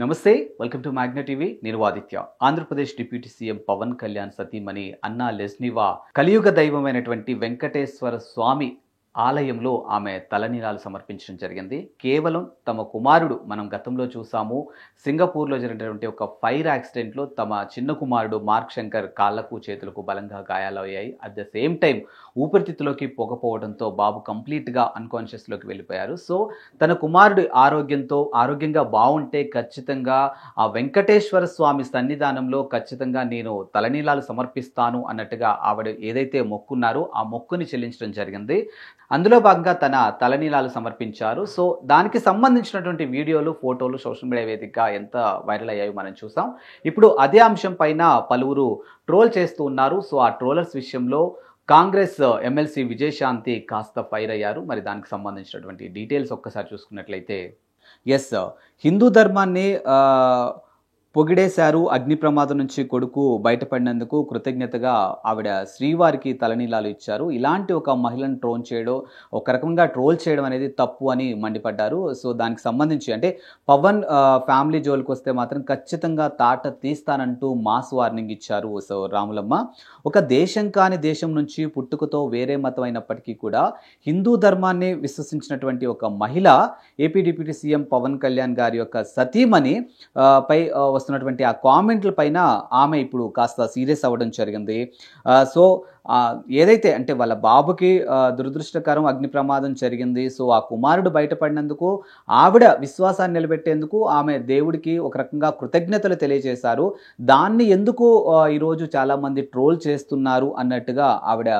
నమస్తే welcome to Magna TV నేను Aditya. Andhra Pradesh deputy CM Pawan Kalyan సతీమణి అన్నా లెస్నివా కలియుగ దైవమైనటువంటి వెంకటేశ్వర స్వామి ఆలయంలో ఆమె తలనీలాలు సమర్పించడం జరిగింది. కేవలం తమ కుమారుడు, మనం గతంలో చూసాము సింగపూర్లో జరిగినటువంటి ఒక ఫైర్ యాక్సిడెంట్లో తమ చిన్న కుమారుడు మార్క్ శంకర్ కాళ్లకు చేతులకు బలంగా గాయాలు అయ్యాయి. అట్ ద సేమ్ టైం ఊపిరితిత్తులోకి పొగపోవడంతో బాబు కంప్లీట్గా అన్కాన్షియస్లోకి వెళ్ళిపోయారు. సో తన కుమారుడు ఆరోగ్యంగా బాగుంటే ఖచ్చితంగా ఆ వెంకటేశ్వర స్వామి సన్నిధానంలో ఖచ్చితంగా నేను తలనీలాలు సమర్పిస్తాను అన్నట్టుగా ఆవిడ ఏదైతే మొక్కున్నారో ఆ మొక్కుని చెల్లించడం జరిగింది. అందులో భాగంగా తన తలనీలాలు సమర్పించారు. సో దానికి సంబంధించినటువంటి వీడియోలు, ఫోటోలు సోషల్ మీడియా వేదికగా ఎంత వైరల్ అయ్యాయో మనం చూసాం. ఇప్పుడు అదే అంశం పైన పలువురు ట్రోల్ చేస్తూ ఉన్నారు. సో ఆ ట్రోలర్స్ విషయంలో కాంగ్రెస్ ఎమ్మెల్సీ విజయశాంతి కాస్త ఫైర్ అయ్యారు. మరి దానికి సంబంధించినటువంటి డీటెయిల్స్ ఒక్కసారి చూసుకున్నట్లయితే, హిందూ ధర్మాన్ని పొగిడేశారు. అగ్ని ప్రమాదం నుంచి కొడుకు బయటపడినందుకు కృతజ్ఞతగా ఆవిడ శ్రీవారికి తలనీలాలు ఇచ్చారు. ఇలాంటి ఒక మహిళను ఒక రకంగా ట్రోల్ చేయడం అనేది తప్పు అని మండిపడ్డారు. సో దానికి సంబంధించి అంటే పవన్ ఫ్యామిలీ జోలికి వస్తే మాత్రం ఖచ్చితంగా తాట తీస్తానంటూ మాస్ వార్నింగ్ ఇచ్చారు. సో రాములమ్మ ఒక దేశం కాని దేశం నుంచి పుట్టుకతో వేరే మతం అయినప్పటికీ కూడా హిందూ ధర్మాన్ని విశ్వసించినటువంటి ఒక మహిళ AP deputy CM Pawan Kalyan గారి యొక్క సతీమణి పై వస్తున్నటువంటి ఆ కామెంట్ల పైన ఆమె ఇప్పుడు కాస్త సీరియస్ అవ్వడం జరిగింది. సో ఏదైతే అంటే వాళ్ళ బాబుకి దురదృష్టకరం అగ్ని ప్రమాదం జరిగింది. సో ఆ కుమారుడు బయటపడినందుకు ఆవిడ విశ్వాసాన్ని నిలబెట్టేందుకు ఆమె దేవుడికి ఒక రకంగా కృతజ్ఞతలు తెలియజేశారు. దాన్ని ఎందుకు ఈరోజు చాలామంది ట్రోల్ చేస్తున్నారు అన్నట్టుగా ఆవిడ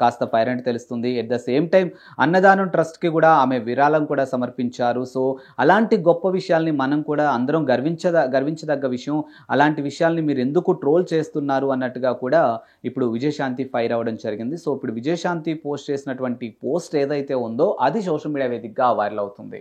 కాస్త ఫైర్ అని తెలుస్తుంది. ఎట్ ద సేమ్ టైం అన్నదానం ట్రస్ట్కి కూడా ఆమె విరాళం కూడా సమర్పించారు. సో అలాంటి గొప్ప విషయాల్ని మనం కూడా అందరం గర్వించదగ్గ విషయం. అలాంటి విషయాల్ని మీరు ఎందుకు ట్రోల్ చేస్తున్నారు అన్నట్టుగా కూడా ఇప్పుడు విజయశాంతి ఫైర్ అవ్వడం జరిగింది. సో ఇప్పుడు విజయశాంతి పోస్ట్ చేసినటువంటి పోస్ట్ ఏదైతే ఉందో అది సోషల్ మీడియా వేదికగా వైరల్ అవుతుంది.